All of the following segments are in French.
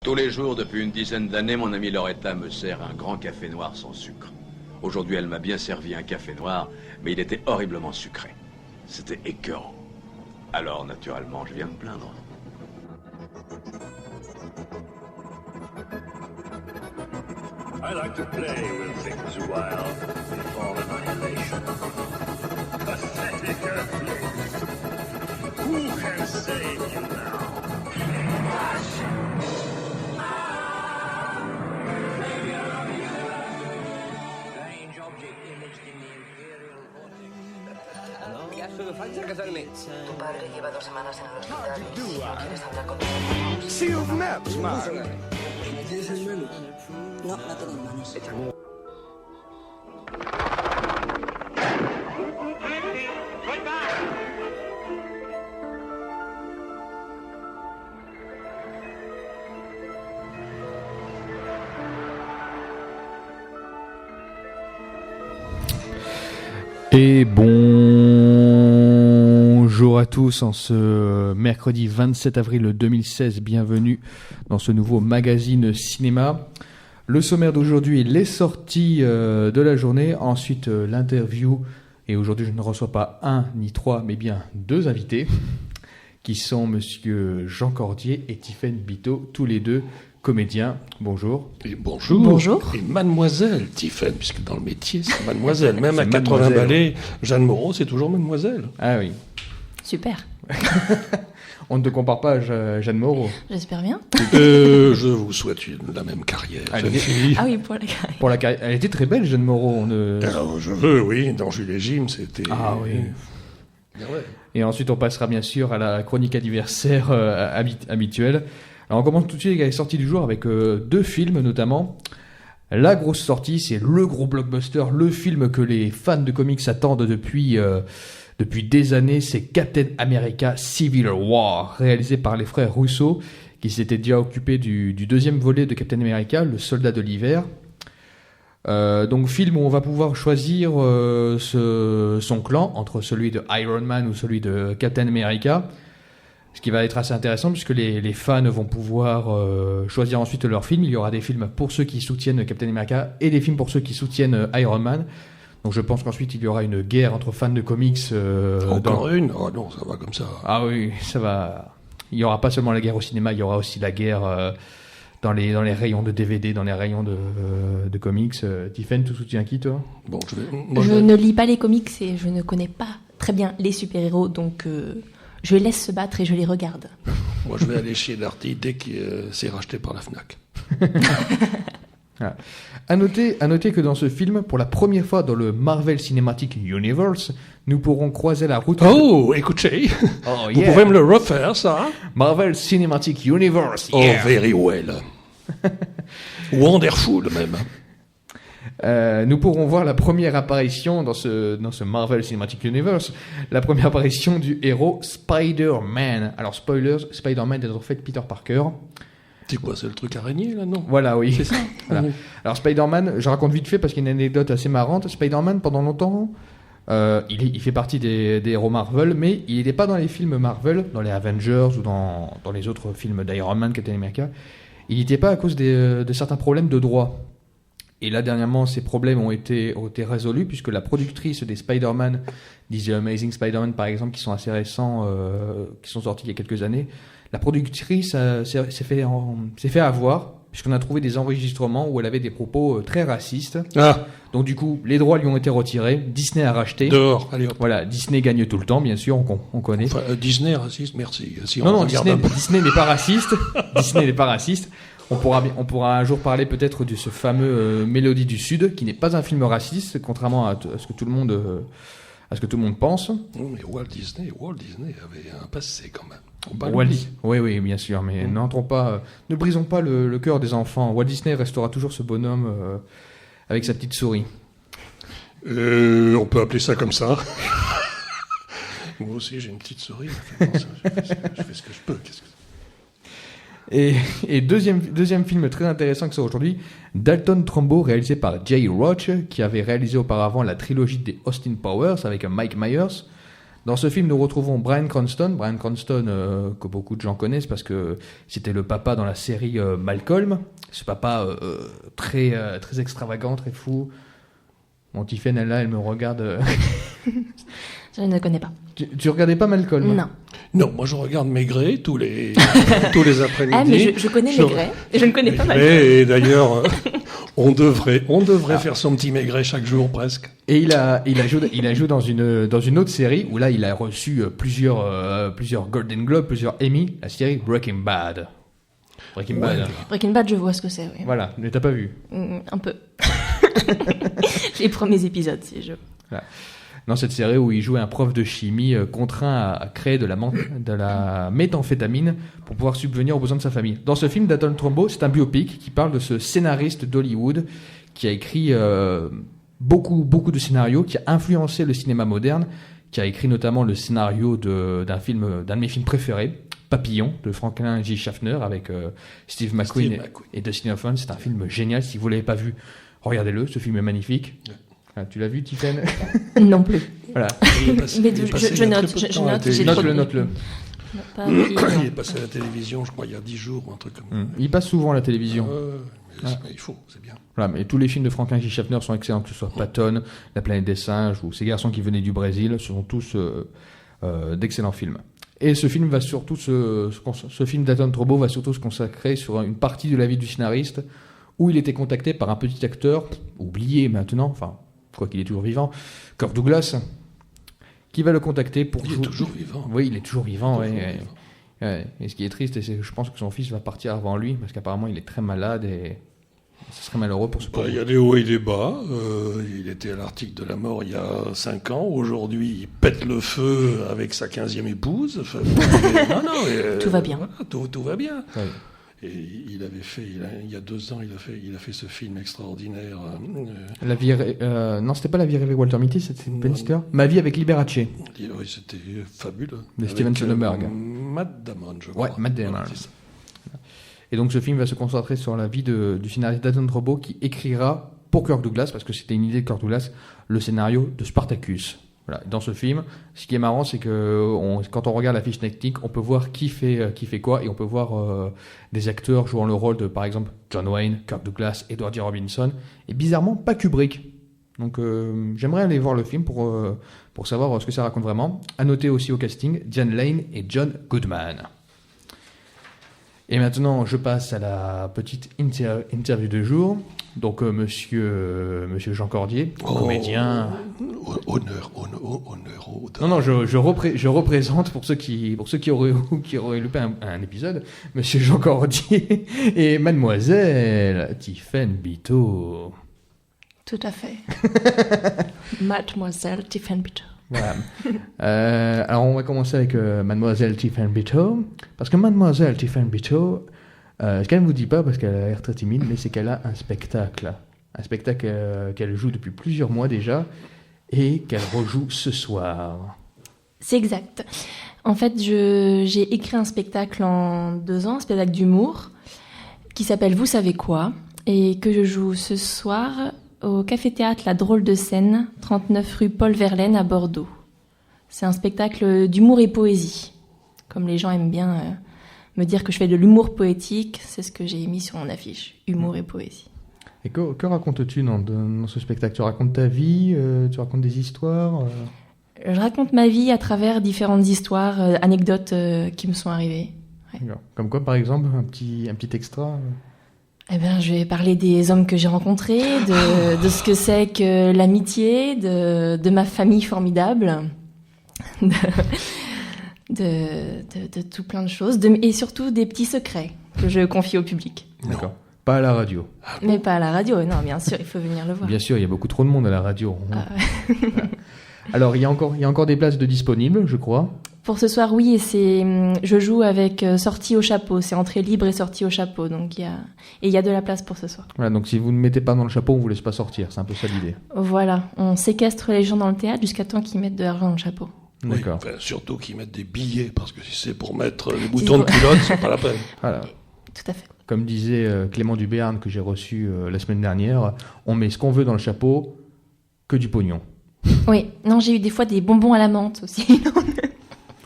Tous les jours, depuis une dizaine d'années, mon amie Loretta me sert un grand café noir sans sucre. Aujourd'hui, elle m'a bien servi un café noir, mais il était horriblement sucré. C'était écœurant. Alors, naturellement, je viens me plaindre. I like to play with things a while before annihilation. Pathetic earthlings! Who can save you now? Strange object imaged in the Imperial vortex. ¿Qué hace falta casarme? Tu padre lleva 2 semanas en el hospital y si no quieres hablar conmigo. See you've met, man. ¿Tienes hermano? No, no tengo hermanos. Et bonjour à tous en ce mercredi 27 avril 2016, bienvenue dans ce nouveau magazine cinéma. Le sommaire d'aujourd'hui, les sorties de la journée, ensuite l'interview, et aujourd'hui je ne reçois pas un ni trois mais bien 2 invités, qui sont monsieur Jean Cordier et Tiffaine Biteau, tous les deux comédiens. Bonjour. Et bonjour. Bonjour. Et mademoiselle Tiffaine, puisque dans le métier, c'est mademoiselle. Même C'est à 80 mademoiselle. balais, Jeanne Moreau, c'est toujours mademoiselle. Ah oui, Super, on ne te compare pas à Jeanne Moreau. j'espère bien. Je vous souhaite la même carrière, Allez. jeune fille. Ah oui, pour la carrière. Pour la carrière, elle était très belle, Jeanne Moreau. Alors, je veux, oui, dans Jules et Jim, c'était... Ah oui. Ah ouais. Et ensuite, on passera bien sûr à la chronique anniversaire habituelle. Alors, on commence tout de suite avec les sorties du jour avec 2 films notamment. La grosse sortie, c'est le gros blockbuster, le film que les fans de comics attendent depuis des années, c'est Captain America Civil War, réalisé par les frères Russo, qui s'étaient déjà occupés du 2e volet de Captain America, le soldat de l'hiver. Donc film où on va pouvoir choisir son clan entre celui de Iron Man ou celui de Captain America, ce qui va être assez intéressant puisque les fans vont pouvoir choisir ensuite leur film. Il y aura des films pour ceux qui soutiennent Captain America et des films pour ceux qui soutiennent Iron Man. Donc je pense qu'ensuite il y aura une guerre entre fans de comics. Encore une? Oh non, ça va comme ça. Ah oui, ça va. Il y aura pas seulement la guerre au cinéma, il y aura aussi la guerre dans les rayons de DVD, dans les rayons de comics. Tiffen, tu soutiens qui, toi? Bon, Je ne lis pas les comics et je ne connais pas très bien les super-héros, donc je les laisse se battre et je les regarde. Moi, je vais aller chez Darty dès que c'est racheté par la FNAC. Ah. À noter que dans ce film, pour la première fois dans le Marvel Cinematic Universe, nous pourrons croiser la route. Oh, écoutez, Oh, vous yeah. pouvez me le refaire, ça? Marvel Cinematic Universe. Oh, Yeah. very well. Wonderful, même. Nous pourrons voir la première apparition dans ce Marvel Cinematic Universe, la première apparition du héros Spider-Man. Alors, spoilers, Spider-Man est en fait Peter Parker. C'est quoi, c'est le truc araignée, là, non? Voilà, oui. C'est ça? Voilà. Alors, Spider-Man, je raconte vite fait parce qu'il y a une anecdote assez marrante. Spider-Man, pendant longtemps, il fait partie des héros Marvel, mais il n'était pas dans les films Marvel, dans les Avengers ou dans les autres films d'Iron Man, Captain America. Il n'y était pas à cause de certains problèmes de droit. Et là, dernièrement, ces problèmes ont été résolus puisque la productrice des Spider-Man, The Amazing Spider-Man par exemple, qui sont assez récents, qui sont sortis il y a quelques années, la productrice s'est fait avoir puisqu'on a trouvé des enregistrements où elle avait des propos très racistes. Ah, Donc du coup, les droits lui ont été retirés, Disney a racheté. dehors, allez hop. Voilà, Disney gagne tout le temps, bien sûr, on connaît. Enfin, Disney raciste, merci. Si Non, on non, regarde un peu. Disney n'est pas raciste. Disney n'est pas raciste. On pourra un jour parler peut-être de ce fameux Mélodie du Sud, qui n'est pas un film raciste, contrairement à ce que tout le monde pense. Non, mais Walt Disney avait un passé quand même. Faut pas Walt l'oublier. Oui, bien sûr, mais n'entrons pas, ne brisons pas le cœur des enfants. Walt Disney restera toujours ce bonhomme avec sa petite souris. On peut appeler ça comme ça. Moi aussi, j'ai une petite souris. Je fais ce que je peux. Qu'est-ce que... Et deuxième film très intéressant que c'est aujourd'hui, Dalton Trumbo, réalisé par Jay Roach, qui avait réalisé auparavant la trilogie des Austin Powers avec Mike Myers. Dans ce film, nous retrouvons Bryan Cranston. Bryan Cranston, que beaucoup de gens connaissent parce que c'était le papa dans la série Malcolm. Ce papa très extravagant, très fou. Mon Tiffen, elle me regarde. Je ne connais pas. Tu regardais pas Malcolm? Non. Non, moi je regarde Maigret tous les après-midi. Ah, mais je connais Maigret et je ne connais pas Malcolm. Et d'ailleurs, on devrait faire son petit Maigret chaque jour presque. Et il a joué dans une autre série où là il a reçu plusieurs Golden Globes, plusieurs Emmy, la série Breaking Bad. Breaking Bad. Breaking Bad, je vois ce que c'est, oui. Voilà, mais t'as pas vu. Un peu. Les premiers épisodes, si je... Voilà. Dans cette série où il jouait un prof de chimie contraint à créer de la méthamphétamine pour pouvoir subvenir aux besoins de sa famille. Dans ce film, Dalton Trumbo, c'est un biopic qui parle de ce scénariste d'Hollywood qui a écrit beaucoup de scénarios, qui a influencé le cinéma moderne, qui a écrit notamment le scénario d'un de mes films préférés, Papillon, de Franklin J. Schaffner, avec Steve McQueen et Dustin Hoffman. C'est un film génial. Si vous ne l'avez pas vu, regardez-le. Ce film est magnifique. Ouais. Ah, tu l'as vu, Tiffen? Non plus. Voilà. Mais je note. Note-le. Il est passé à la télévision, je crois, il y a 10 jours, un truc comme ça. Il passe souvent à la télévision. Mais il faut, c'est bien. Voilà, mais tous les films de Franklin J. Schaffner sont excellents, que ce soit Patton, La planète des singes ou Ces garçons qui venaient du Brésil, ce sont tous d'excellents films. Et ce film va surtout ce film d'Dalton Trumbo va surtout se consacrer sur une partie de la vie du scénariste où il était contacté par un petit acteur oublié maintenant, enfin quoi qu'il est toujours vivant, Kirk Douglas, qui va le contacter pour jouer. Il est toujours vivant. Oui, il est toujours vivant. Ouais. Et ce qui est triste, c'est que je pense que son fils va partir avant lui parce qu'apparemment il est très malade et ce serait malheureux pour ce pauvre. Il y a des hauts et des bas. Il était à l'article de la mort il y a 5 ans. Aujourd'hui, il pète le feu avec sa 15e épouse. Enfin, tout va bien. Voilà, tout va bien. Ouais. Et il avait fait, il y a 2 ans, il a fait ce film extraordinaire. Non, c'était pas La vie rêvée Walter Mitty, c'était une Penster. Ma vie avec Liberace. Oui, c'était fabuleux. De Steven Soderbergh. Matt Damon, je crois. Ouais, Matt Damon. Voilà, c'est ça. Et donc ce film va se concentrer sur la vie du scénariste Dalton Trumbo qui écrira pour Kirk Douglas, parce que c'était une idée de Kirk Douglas, le scénario de Spartacus. Voilà. Dans ce film, ce qui est marrant, c'est que quand on regarde la fiche technique, on peut voir qui fait quoi, et on peut voir des acteurs jouant le rôle de, par exemple, John Wayne, Kirk Douglas, Edward G. Robinson, et bizarrement, pas Kubrick. Donc j'aimerais aller voir le film pour savoir ce que ça raconte vraiment. À noter aussi au casting, Diane Lane et John Goodman. Et maintenant, je passe à la petite interview de jour. Donc, monsieur Jean Cordier, comédien. Honneur. Non, je représente pour ceux qui auraient loupé un épisode, monsieur Jean Cordier et mademoiselle Tiffen Bitteau. Tout à fait. Mademoiselle Tiffen Bitteau. Voilà. Alors, on va commencer avec mademoiselle Tiffen Bitteau, parce que mademoiselle Tiffen Bitteau, ce qu'elle ne vous dit pas, parce qu'elle a l'air très timide, mais c'est qu'elle a un spectacle qu'elle joue depuis plusieurs mois déjà, et qu'elle rejoue ce soir. C'est exact. En fait, j'ai écrit un spectacle en 2 ans, un spectacle d'humour, qui s'appelle Vous savez quoi, et que je joue ce soir au Café-Théâtre La Drôle de Scène, 39 rue Paul Verlaine à Bordeaux. C'est un spectacle d'humour et poésie. Comme les gens aiment bien me dire que je fais de l'humour poétique, c'est ce que j'ai mis sur mon affiche, humour et poésie. Et que racontes-tu dans ce spectacle? Tu racontes ta vie, tu racontes des histoires Je raconte ma vie à travers différentes histoires, anecdotes qui me sont arrivées. Ouais. Comme quoi, par exemple, un petit extra Eh bien, je vais parler des hommes que j'ai rencontrés, de ce que c'est que l'amitié, de ma famille formidable, de tout plein de choses, et surtout des petits secrets que je confie au public. D'accord. Pas à la radio. Mais pas à la radio, non, bien sûr, il faut venir le voir. Bien sûr, il y a beaucoup trop de monde à la radio. Alors, il y a encore des places de disponibles, je crois. Pour ce soir, oui, et je joue avec sortie au chapeau. C'est entrée libre et sortie au chapeau. Donc il y a de la place pour ce soir. Voilà, donc si vous ne mettez pas dans le chapeau, on vous laisse pas sortir. C'est un peu ça l'idée. Voilà, on séquestre les gens dans le théâtre jusqu'à temps qu'ils mettent de l'argent dans le chapeau. D'accord. Oui, surtout qu'ils mettent des billets, parce que si c'est pour mettre les boutons de culotte, c'est pas la peine. Voilà. Tout à fait. Comme disait Clément Duberne, que j'ai reçu la semaine dernière, on met ce qu'on veut dans le chapeau, que du pognon. Oui, non, j'ai eu des fois des bonbons à la menthe aussi.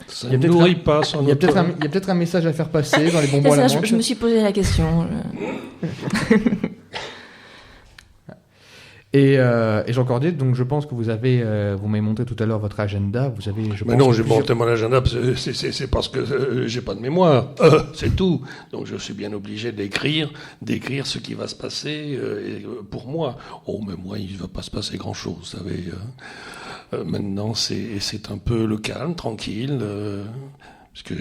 Ça Il y a ne peut-être nourrit un- pas son Il y a peut-être auteur. un message à faire passer dans les C'est bonbons à la ça, menthe. je me suis posé la question. Et Jean Cordier, donc je pense que vous m'avez montré tout à l'heure votre agenda. Vous avez, je Mais pense, non, j'ai plusieurs- monté mon agenda, c'est parce que j'ai pas de mémoire, c'est tout. Donc je suis bien obligé d'écrire ce qui va se passer pour moi. Oh, mais moi, il va pas se passer grand-chose, vous savez. Maintenant, c'est un peu le calme, tranquille, parce que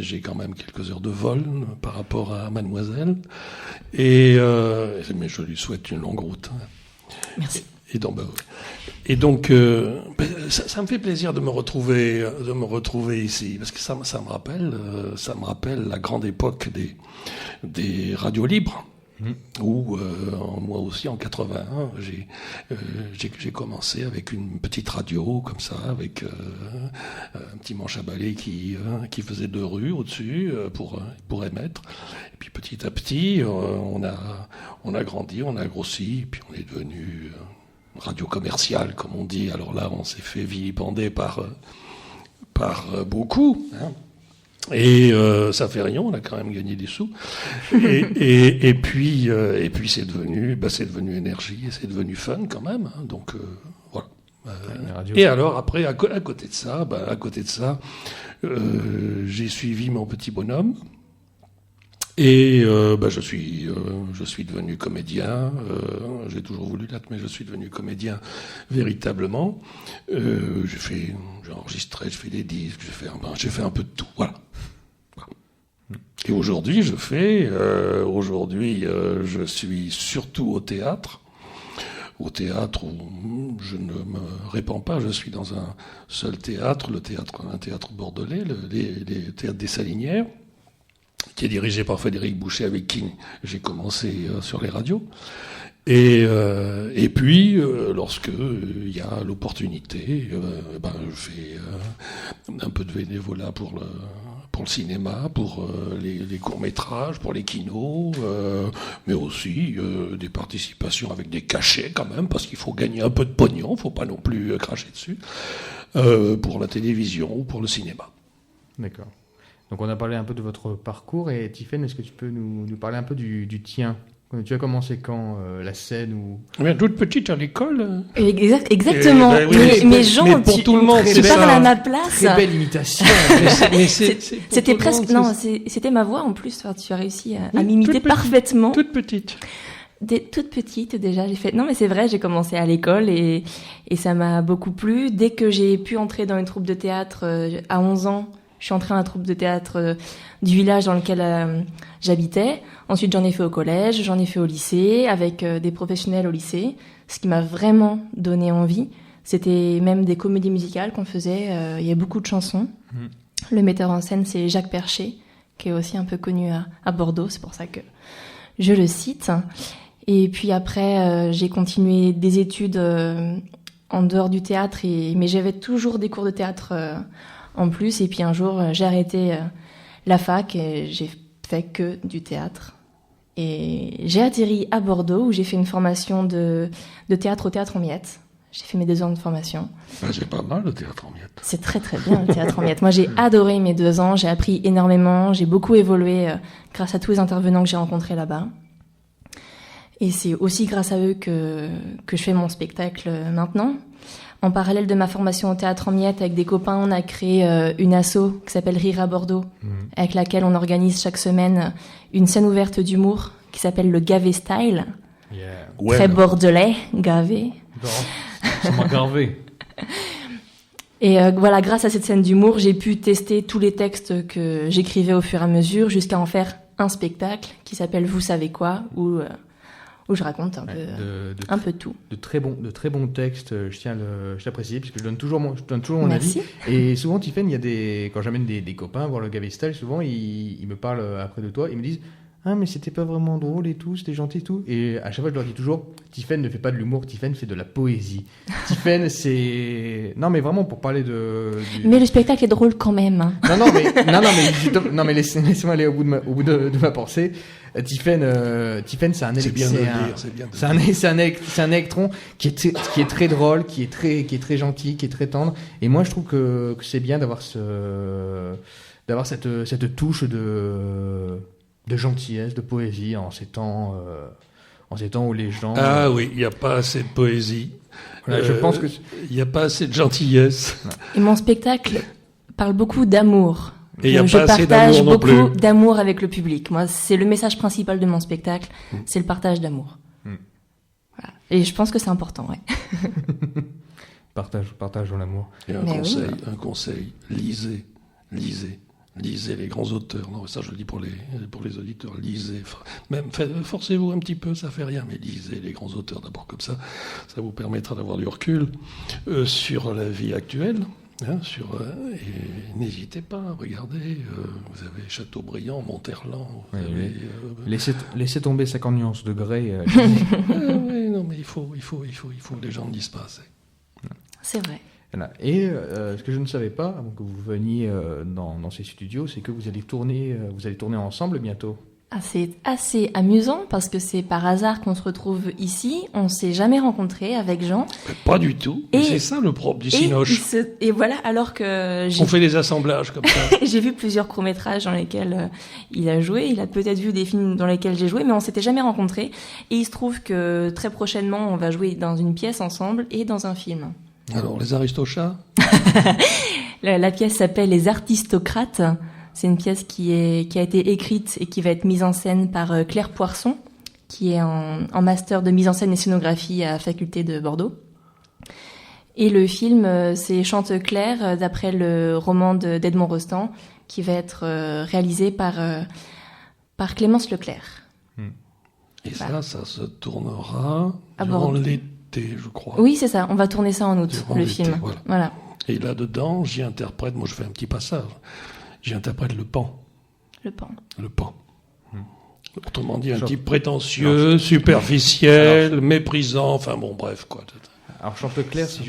j'ai quand même quelques heures de vol par rapport à Mademoiselle. Mais je lui souhaite une longue route. Merci. Et donc, ça me fait plaisir de me retrouver ici, parce que ça me rappelle la grande époque des radios libres, où moi aussi en 81, j'ai commencé avec une petite radio comme ça, avec un petit manche à balai qui faisait 2 rues au-dessus pour émettre. Et puis petit à petit, on a grandi, on a grossi, et puis on est devenu radio commerciale, comme on dit. Alors là, on s'est fait vilipender par beaucoup, hein. Et ça fait rien, on a quand même gagné des sous. Et puis c'est devenu énergie, et c'est devenu fun quand même, hein. Donc voilà. La radio, Et alors après, à côté de ça, j'ai suivi mon petit bonhomme. Et je suis devenu comédien. J'ai toujours voulu l'être, mais je suis devenu comédien véritablement. J'ai enregistré, j'ai fait des disques, j'ai fait un peu de tout. Voilà. Et aujourd'hui, je suis surtout au théâtre. Au théâtre où je ne me répands pas, je suis dans un seul théâtre, un théâtre bordelais, les théâtres des Salinières, qui est dirigé par Frédéric Boucher, avec qui j'ai commencé sur les radios. Et puis, lorsque il y a l'opportunité, je fais un peu de bénévolat pour le cinéma, pour les courts-métrages, pour les kinos, mais aussi des participations avec des cachets quand même, parce qu'il faut gagner un peu de pognon, il faut pas non plus cracher dessus, pour la télévision ou pour le cinéma. D'accord. Donc on a parlé un peu de votre parcours, et Tiffaine, est-ce que tu peux nous parler un peu du tien? Tu as commencé quand, la scène ou... Bien, toute petite à l'école. Exactement. Oui, mais Jean, mais pour tout le monde, tu c'est ça. parles à ma place. Très belle imitation. C'était presque... Non, c'était ma voix en plus. Enfin, tu as réussi à m'imiter parfaitement. Toute petite. Toute petite déjà, j'ai fait... Non mais c'est vrai, j'ai commencé à l'école et ça m'a beaucoup plu. Dès que j'ai pu entrer dans une troupe de théâtre à 11 ans, je suis entrée dans la troupe de théâtre du village dans lequel j'habitais. Ensuite, j'en ai fait au collège, j'en ai fait au lycée, avec des professionnels au lycée. Ce qui m'a vraiment donné envie, c'était même des comédies musicales qu'on faisait. Il y a beaucoup de chansons. Le metteur en scène, c'est Jacques Percher, qui est aussi un peu connu à Bordeaux. C'est pour ça que je le cite. Et puis après, j'ai continué des études en dehors du théâtre, mais j'avais toujours des cours de théâtre en plus. Et puis un jour, j'ai arrêté la fac et j'ai fait que du théâtre. Et j'ai atterri à Bordeaux où j'ai fait une formation de théâtre au Théâtre en Miettes. J'ai fait mes 2 ans de formation. C'est pas mal le théâtre en miettes. C'est très très bien le théâtre en miettes. Moi j'ai adoré mes 2 ans, j'ai appris énormément, j'ai beaucoup évolué grâce à tous les intervenants que j'ai rencontrés là-bas. Et c'est aussi grâce à eux que je fais mon spectacle maintenant. En parallèle de ma formation au théâtre en miettes, avec des copains, on a créé une asso qui s'appelle Rire à Bordeaux, avec laquelle on organise chaque semaine une scène ouverte d'humour qui s'appelle le Gavé Style. Yeah. Très bordelais, Gavé. Non, ça m'a gravé. Et voilà, grâce à cette scène d'humour, j'ai pu tester tous les textes que j'écrivais au fur et à mesure, jusqu'à en faire un spectacle qui s'appelle Vous savez quoi, où je raconte un peu tout. De très bons textes, je tiens à préciser, puisque je donne toujours mon Merci. avis. Et souvent, Tiffaine, quand j'amène des copains voir le Gavé Style, souvent ils me parlent après de toi, ils me disent ah mais c'était pas vraiment drôle et tout, c'était gentil et tout. Et à chaque fois je leur dis toujours, Tiphaine ne fait pas de l'humour, Tiphaine fait de la poésie. Tiphaine c'est, non mais vraiment pour parler Mais le spectacle est drôle quand même. non mais laissez-moi aller au bout de ma pensée. Tiphaine c'est un C'est bien de le dire, c'est bien de le dire. c'est un électron qui est très drôle, qui est très gentil, qui est très tendre. Et moi je trouve que c'est bien d'avoir cette touche de gentillesse, de poésie en ces temps où les gens. Ah oui, il n'y a pas assez de poésie. Voilà, je pense que il n'y a pas assez de gentillesse. Et mon spectacle parle beaucoup d'amour. Et il n'y a Je pas assez partage d'amour non beaucoup plus. d'amour avec le public. Moi, c'est le message principal de mon spectacle, c'est le partage d'amour. Voilà. Et je pense que c'est important, ouais. partage dans l'amour. Et Mais oui. un conseil, lisez les grands auteurs. Non, ça je le dis pour les auditeurs, lisez. Même forcez-vous un petit peu, ça fait rien, mais lisez les grands auteurs d'abord, comme ça vous permettra d'avoir du recul sur la vie actuelle. Et n'hésitez pas, regardez, vous avez Chateaubriand, Monterland, vous avez, Laissez tomber 50 nuances de Grey. oui, non, mais il faut, les gens ne disent pas assez. C'est vrai. Voilà. Et ce que je ne savais pas, avant que vous veniez dans ces studios, c'est que vous allez tourner ensemble bientôt. Ah, c'est assez amusant parce que c'est par hasard qu'on se retrouve ici. On ne s'est jamais rencontrés avec Jean. Mais pas du tout. Et- C'est ça le propre du Cinoche. Et voilà, alors que On fait des assemblages comme ça. j'ai vu plusieurs courts-métrages dans lesquels il a joué. Il a peut-être vu des films dans lesquels j'ai joué, mais on s'était jamais rencontrés. Et il se trouve que très prochainement, on va jouer dans une pièce ensemble et dans un film. Alors, les Aristochats, La pièce s'appelle Les Artistocrates. C'est une pièce qui a été écrite et qui va être mise en scène par Claire Poisson, qui est en master de mise en scène et scénographie à la faculté de Bordeaux. Et le film, c'est Chanteclair, d'après le roman d'Edmond Rostand, qui va être réalisé par Clémence Leclerc. et Voilà. ça se tournera À durant Bordeaux. l'été, je crois. Oui, c'est ça. On va tourner ça en août, Durant le l'été, film. voilà. Voilà. Et là-dedans, j'y interprète, moi je fais un petit passage, j'y interprète le pan. Le pan. Le pan. Autrement dit, un Genre- type prétentieux, superficiel, méprisant, enfin bon, bref, quoi. Alors Chanteclair, si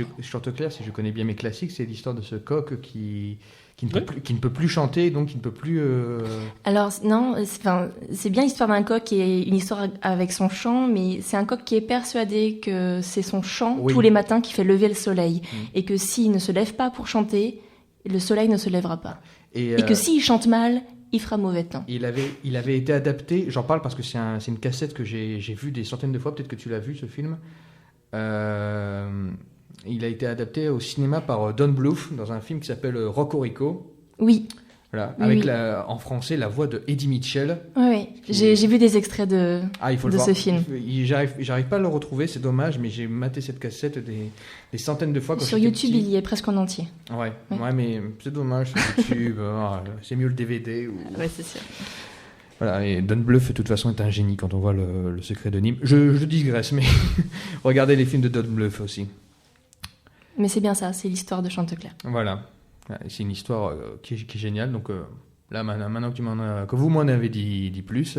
je connais bien mes classiques, c'est l'histoire de ce coq qui ne peut plus chanter, donc qui ne peut plus. Alors non, c'est bien l'histoire d'un coq qui est une histoire avec son chant, mais c'est un coq qui est persuadé que c'est son chant Oui. tous les matins qui fait lever le soleil, et que s'il ne se lève pas pour chanter, le soleil ne se lèvera pas. Et que s'il chante mal, il fera mauvais temps. il avait été adapté. J'en parle parce que c'est une cassette que j'ai vue des centaines de fois. Peut-être que tu l'as vu ce film. Il a été adapté au cinéma par Don Bluth dans un film qui s'appelle Rocco. Oui, Voilà, Oui, avec oui. en français la voix de Eddie Mitchell. oui. J'ai vu des extraits de Il faut le de voir. ce film. J'arrive pas à le retrouver, c'est dommage, mais j'ai maté cette cassette des centaines de fois. Quand Sur j'étais YouTube. petit. Il y est presque en entier. Ouais, Ouais. ouais, mais c'est dommage sur YouTube. C'est mieux le DVD. Ouais, c'est sûr. Voilà, et Don Bluth, de toute façon, est un génie quand on voit le secret de Nîmes. Je digresse, mais regardez les films de Don Bluth aussi. Mais c'est bien ça, c'est l'histoire de Chanteclair. Voilà. C'est une histoire qui est géniale. Donc là, maintenant que vous m'en avez dit plus,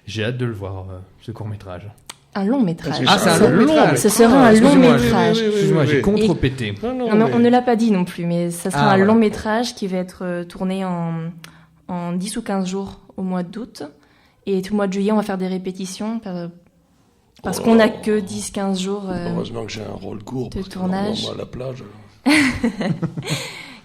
j'ai hâte de le voir, ce court-métrage. Un long métrage. Ah, c'est un long métrage. Ce sera un long Excusez-moi, métrage. Excuse-moi, j'ai contrepété. Non, mais on ne l'a pas dit non plus, mais ça sera un voilà. long métrage qui va être tourné en 10 ou 15 jours au mois d'août. Et tout le mois de juillet, on va faire des répétitions parce qu'on n'a que 10-15 jours. Heureusement que j'ai un rôle court, de parce que tournage. normalement, à la plage.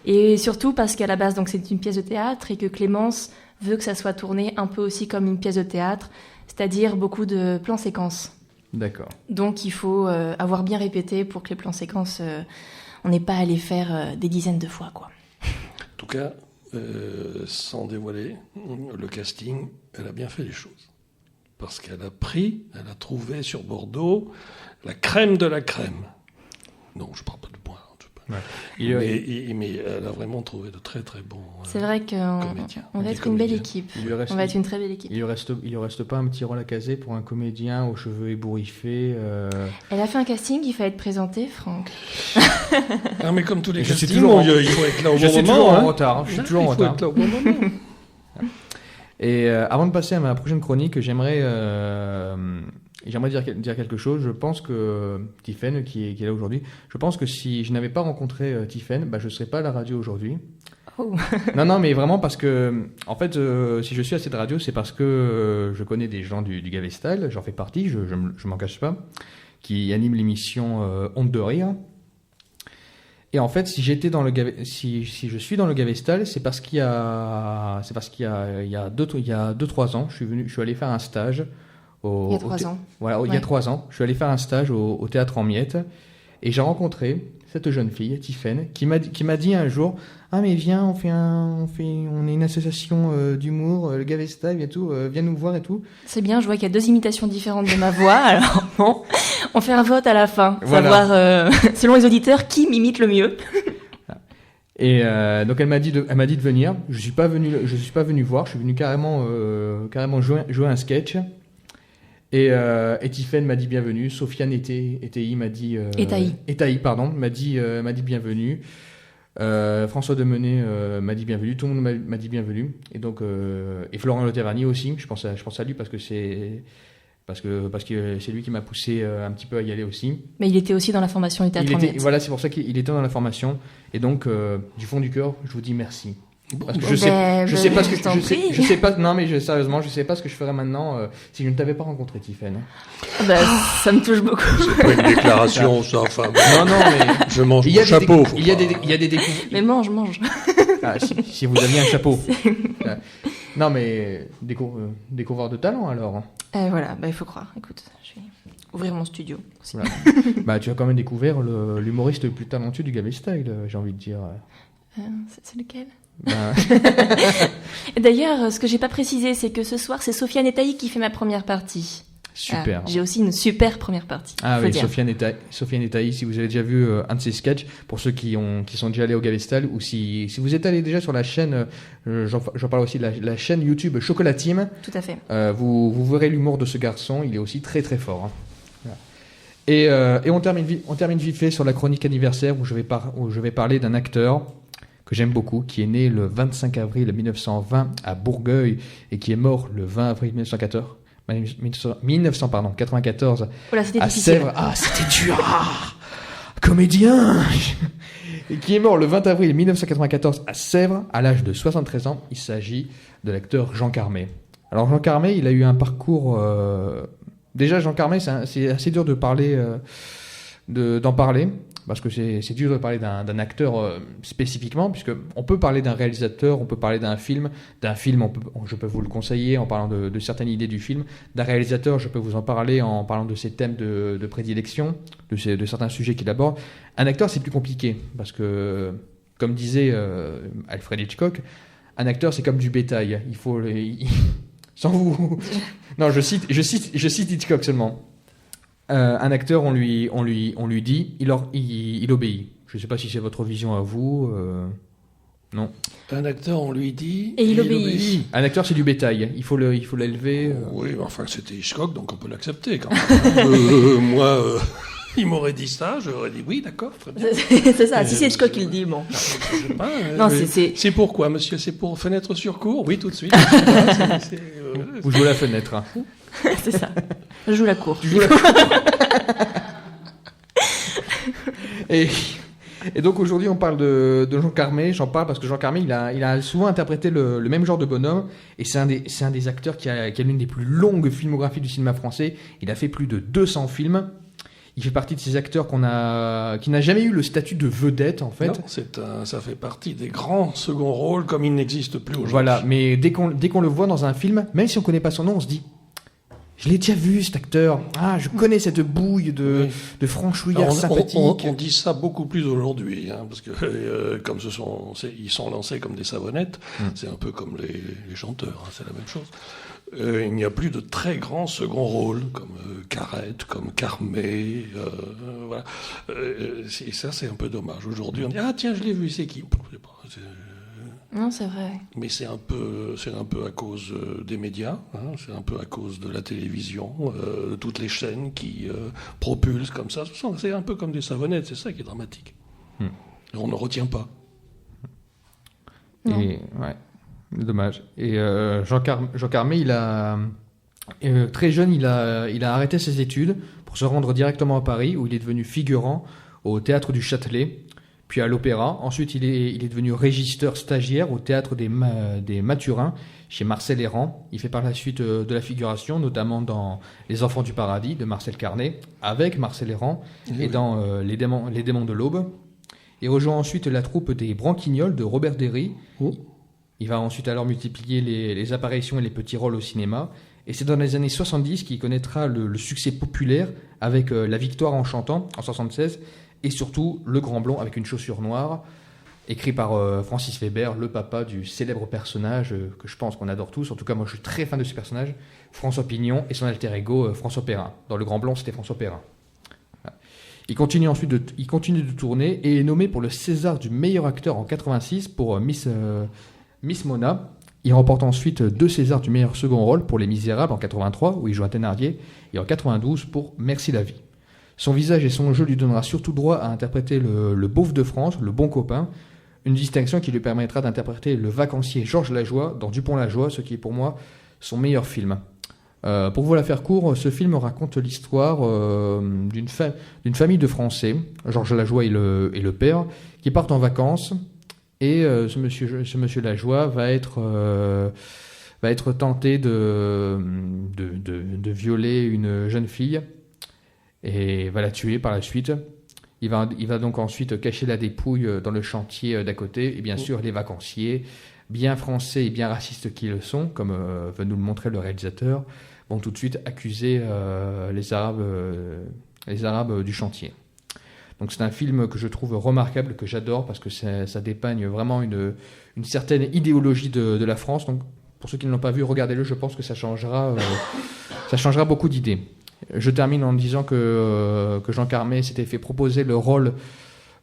Et surtout parce qu'à la base, donc, c'est une pièce de théâtre et que Clémence veut que ça soit tourné un peu aussi comme une pièce de théâtre, c'est-à-dire beaucoup de plans séquences. D'accord. Donc il faut avoir bien répété pour que les plans séquences, on n'ait pas à les faire des dizaines de fois, quoi. En tout cas, sans dévoiler le casting, elle a bien fait les choses. Parce qu'elle a trouvé sur Bordeaux la crème de la crème. Non, je ne parle pas de moi. Ouais. Mais elle a vraiment trouvé de très très bons C'est vrai qu'on comédiens. va Des être une belle comédiens. équipe. Il lui reste- On va être une très belle équipe. Il lui reste pas un petit rôle à caser pour un comédien aux cheveux ébouriffés. Elle a fait un casting, il fallait être présenté, Franck. Ah, mais comme tous les Je suis castings, toujours en- il faut être là au Je bon suis moment. toujours en hein. retard. Je suis toujours en Il faut retard. être là au bon moment. Et avant de passer à ma prochaine chronique, j'aimerais dire quelque chose. Je pense que Tiphaine, qui est là aujourd'hui, je pense que si je n'avais pas rencontré Tiphaine, je ne serais pas à la radio aujourd'hui. Oh. Non, mais vraiment parce que, en fait, si je suis à cette radio, c'est parce que je connais des gens du Gavestal, j'en fais partie, je m'en cache pas, qui animent l'émission Honte de rire. Et en fait, si je suis dans le Gavestal, c'est parce qu'il y a 2-3 ans, je suis allé faire un stage. Il y a 3 ans. Voilà, il y a 3 ans, je suis allé faire un stage au théâtre en Miettes et j'ai rencontré cette jeune fille, Tiphaine, qui m'a dit un jour, ah mais viens, on est une association d'humour, le Gavestal et tout, viens nous voir et tout. C'est bien, je vois qu'il y a 2 imitations différentes de ma voix, alors bon, on fait un vote à la fin, voilà. Savoir selon les auditeurs qui m'imite le mieux. Et donc elle m'a dit de venir. Je suis pas venu voir, je suis venu carrément jouer un sketch. Et Tiphaine m'a dit bienvenue. Sofiane Etaï m'a dit Etaï, pardon, m'a dit bienvenue. François Demenet m'a dit bienvenue. Tout le monde m'a dit bienvenue. Et donc et Florent Loterani aussi. Je pense à lui parce que c'est lui qui m'a poussé un petit peu à y aller aussi. Mais il était aussi dans la formation du théâtre en Miettes. Voilà, c'est pour ça qu'il était dans la formation. Et donc du fond du cœur, je vous dis merci. Parce que je sais pas ce que je ferais maintenant si je ne t'avais pas rencontré, Tiphaine. Ça me touche beaucoup. C'est pas une déclaration, ça. Enfin, non, mais je mange mon chapeau. Il y a des découvertes. Mais mange. Ah, si vous aviez un chapeau. Non, mais découvreur de talent alors. Voilà, il faut croire. Écoute, je vais ouvrir mon studio aussi. Voilà. Tu as quand même découvert l'humoriste le plus talentueux du Gavestal, j'ai envie de dire. C'est lequel? D'ailleurs, ce que j'ai pas précisé, c'est que ce soir, c'est Sofiane Etaï qui fait ma première partie. Super. J'ai aussi une super première partie. Ah oui, Sofiane Etaï, si vous avez déjà vu un de ses sketchs, pour ceux qui sont déjà allés au Gavestal, ou si vous êtes allé déjà sur la chaîne, j'en parle aussi de la chaîne YouTube Chocolat Team. Tout à fait. Vous verrez l'humour de ce garçon, il est aussi très très fort. Voilà. Et on termine vite fait sur la chronique anniversaire où je vais parler d'un acteur que j'aime beaucoup, qui est né le 25 avril 1920 à Bourgueil et qui est mort le 20 avril 1994 à Sèvres. Ah, c'était dur. Comédien. Et qui est mort le 20 avril 1994 à Sèvres à l'âge de 73 ans. Il s'agit de l'acteur Jean Carmet. Alors Jean Carmet, il a eu un parcours... Déjà, Jean Carmet, c'est assez dur de parler, d'en parler. Parce que c'est dur de parler d'un acteur spécifiquement, puisque on peut parler d'un réalisateur, on peut parler d'un film, je peux vous le conseiller en parlant de certaines idées du film. D'un réalisateur, je peux vous en parler en parlant de ses thèmes de prédilection, de certains sujets qu'il aborde. Un acteur, c'est plus compliqué, parce que, comme disait Alfred Hitchcock, un acteur, c'est comme du bétail. Il faut... sans vous... Non, je cite Hitchcock seulement. Un acteur, on lui dit, il obéit. Je ne sais pas si c'est votre vision à vous. Non. Un acteur, on lui dit... Et il obéit. Un acteur, c'est du bétail. Il faut l'élever. Oui, enfin, c'était Hitchcock, donc on peut l'accepter quand même. Moi, il m'aurait dit ça, j'aurais dit oui, d'accord, très bien. C'est ça, si c'est Hitchcock qui le dit, bon. Je sais pas, non, c'est pourquoi, monsieur? C'est pour fenêtre sur cour? Oui, tout de suite. Vous jouez la fenêtre. Hein. C'est ça. Je joue la cour. Et donc aujourd'hui on parle de Jean Carmet. J'en parle parce que Jean Carmet il a souvent interprété le même genre de bonhomme, et c'est un des acteurs qui a l'une des plus longues filmographies du cinéma français. Il a fait plus de 200 films. Il fait partie de ces acteurs qui n'a jamais eu le statut de vedette, en fait. Non, ça fait partie des grands seconds rôles comme il n'existe plus aujourd'hui. Voilà, mais dès qu'on le voit dans un film, même si on connaît pas son nom, on se dit je l'ai déjà vu, cet acteur. Ah, je connais cette bouille de franchouillard sympathique. On dit ça beaucoup plus aujourd'hui, hein, parce que comme ils sont lancés comme des savonnettes, c'est un peu comme les chanteurs, hein, c'est la même chose. Il n'y a plus de très grands seconds rôles, comme Carrette, comme Carmet, voilà. Et ça, c'est un peu dommage. Aujourd'hui, on dit « Ah, tiens, je l'ai vu, c'est qui ?» Non, c'est vrai. Mais c'est un peu à cause des médias, hein, c'est un peu à cause de la télévision, de toutes les chaînes qui propulsent comme ça. C'est un peu comme des savonnettes, c'est ça qui est dramatique. On ne retient pas. Et, ouais. Dommage. Et Jean Carmé, il a très jeune, il a arrêté ses études pour se rendre directement à Paris, où il est devenu figurant au théâtre du Châtelet, puis à l'Opéra. Ensuite, il est devenu régisseur stagiaire au théâtre des Mathurins, chez Marcel Hérand. Il fait par la suite de la figuration, notamment dans Les Enfants du Paradis de Marcel Carnet, avec Marcel Hérand, et dans Les Démons de l'Aube. Il rejoint ensuite la troupe des Branquignoles de Robert Derry. Il va ensuite alors multiplier les apparitions et les petits rôles au cinéma. Et c'est dans les années 70 qu'il connaîtra le succès populaire avec La Victoire en chantant, en 76, et surtout Le Grand Blond avec une chaussure noire, écrit par Francis Weber, le papa du célèbre personnage que je pense qu'on adore tous. En tout cas, moi, je suis très fan de ce personnage, François Pignon, et son alter ego, François Perrin. Dans Le Grand Blond, c'était François Perrin. Voilà. Il continue de tourner et est nommé pour le César du meilleur acteur en 86 pour Miss Mona. Il remporte ensuite 2 Césars du meilleur second rôle pour Les Misérables en 83, où il joue un Thénardier, et en 92 pour Merci la vie. Son visage et son jeu lui donnera surtout droit à interpréter le beauf de France, le bon copain, une distinction qui lui permettra d'interpréter le vacancier Georges Lajoie dans Dupont-Lajoie, ce qui est pour moi son meilleur film. Pour vous la faire court, ce film raconte l'histoire d'une famille de Français, Georges Lajoie et le père, qui partent en vacances, et ce monsieur Lajoie va être tenté de violer une jeune fille et va la tuer par la suite. Il va donc ensuite cacher la dépouille dans le chantier d'à côté, et bien sûr les vacanciers, bien français et bien racistes qu'ils le sont, comme veut nous le montrer le réalisateur, vont tout de suite accuser les Arabes du chantier. Donc c'est un film que je trouve remarquable, que j'adore, parce que ça dépeigne vraiment une certaine idéologie de la France. Donc pour ceux qui ne l'ont pas vu, regardez-le, je pense que ça changera beaucoup d'idées. Je termine en disant que Jean Carmé s'était fait proposer le rôle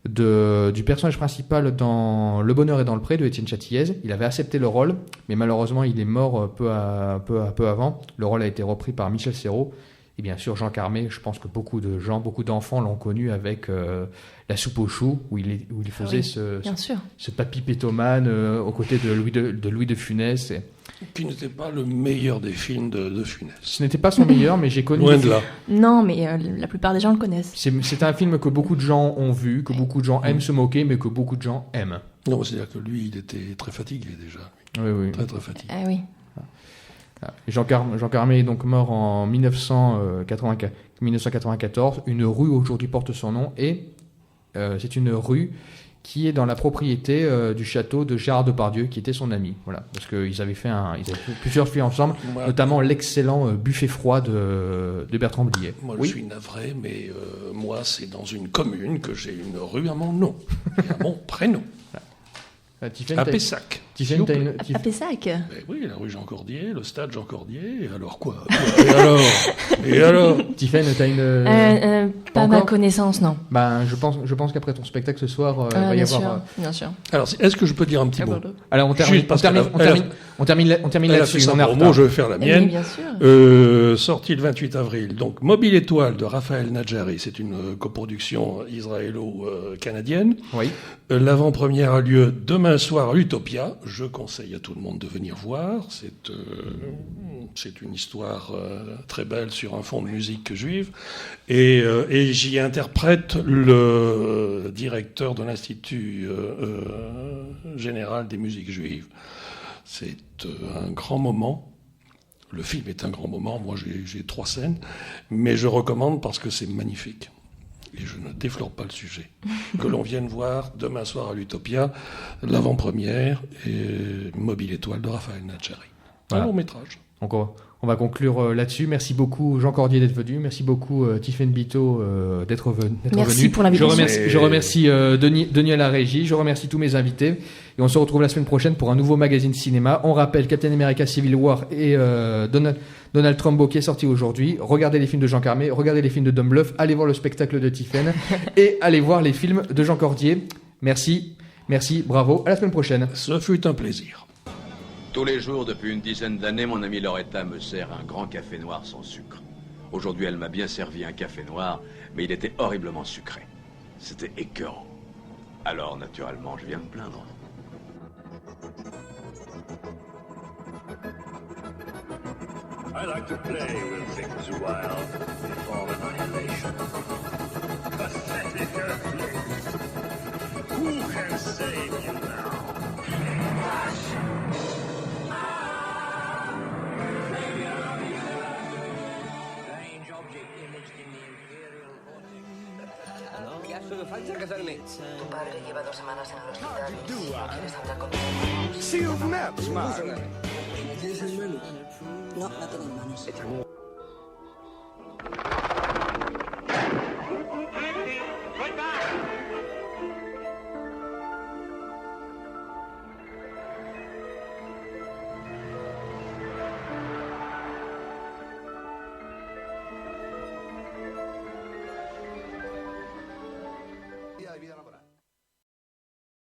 du personnage principal dans Le Bonheur est dans le pré de Étienne Châtillaise. Il avait accepté le rôle, mais malheureusement il est mort peu avant. Le rôle a été repris par Michel Serrault. Et bien sûr, Jean Carmé, je pense que beaucoup d'enfants l'ont connu avec La soupe aux choux, où il faisait ce papy pétomane aux côtés de Louis de Funès. Qui n'était pas le meilleur des films de Funès. Ce n'était pas son meilleur, mais j'ai connu... Loin de là. Non, mais la plupart des gens le connaissent. C'est un film que beaucoup de gens ont vu, que beaucoup de gens aiment se moquer, mais que beaucoup de gens aiment. Non, c'est-à-dire que lui, il était très fatigué déjà. Oui. Très, très fatigué. Ah oui. Jean Carmé est donc mort en 1994. Une rue aujourd'hui porte son nom, et c'est une rue qui est dans la propriété du château de Gérard Depardieu, qui était son ami. Voilà, parce qu'ils avaient fait plusieurs films ensemble, notamment l'excellent Buffet froid de Bertrand Blier. Moi, je suis navré, mais moi, c'est dans une commune que j'ai une rue à mon nom, et à mon prénom. À Pessac. À Pessac. Oui, la rue Jean Cordier, le stade Jean Cordier, et alors quoi? Et alors Tiffaine, t'as une... pas ma connaissance, non. Ben, je pense qu'après ton spectacle ce soir, il va y avoir... Bien sûr. Alors, est-ce que je peux dire un petit mot? Alors, on termine là-dessus. Je vais faire la mienne. Oui, bien sûr. Sortie le 28 avril. Donc, Mobile Étoile de Raphaël Nadjari. C'est une coproduction israélo-canadienne. Oui. L'avant-première a lieu demain soir à l'Utopia. Je conseille à tout le monde de venir voir. C'est une histoire très belle sur un fond de musique juive. Et j'y interprète le directeur de l'Institut général des musiques juives. C'est un grand moment. Le film est un grand moment. Moi, j'ai 3 scènes. Mais je recommande parce que c'est magnifique. Et je ne déflore pas le sujet. Que l'on vienne voir demain soir à l'Utopia, l'avant-première et Mobile Étoile de Raphaël Nadjari. Un long métrage. Donc on va conclure là-dessus. Merci beaucoup Jean Cordier d'être venu. Merci beaucoup Tiffaine Bito d'être venu. Merci pour l'invitation. Je remercie Denis à la régie. Je remercie tous mes invités. Et on se retrouve la semaine prochaine pour un nouveau magazine cinéma. On rappelle Captain America Civil War et Donald Trumbo qui est sorti aujourd'hui. Regardez les films de Jean Carmé, regardez les films de Dom Bluff, allez voir le spectacle de Tiffaine et allez voir les films de Jean Cordier. Merci, bravo. À la semaine prochaine. Ce fut un plaisir. Tous les jours, depuis une dizaine d'années, mon amie Loretta me sert un grand café noir sans sucre. Aujourd'hui, elle m'a bien servi un café noir, mais il était horriblement sucré. C'était écœurant. Alors, naturellement, je viens me plaindre. I like to play with things a while before annihilation. Pathetic earthlings! Who can save you now? Strange object imaged in the Imperial Vortex. Ya solo falta casarme. Tu padre lleva 2 semanas en el hospital. ¿No quieres hablar conmigo? See, you've met, smart. ¿Tienes el menú? No, la tengo en manos.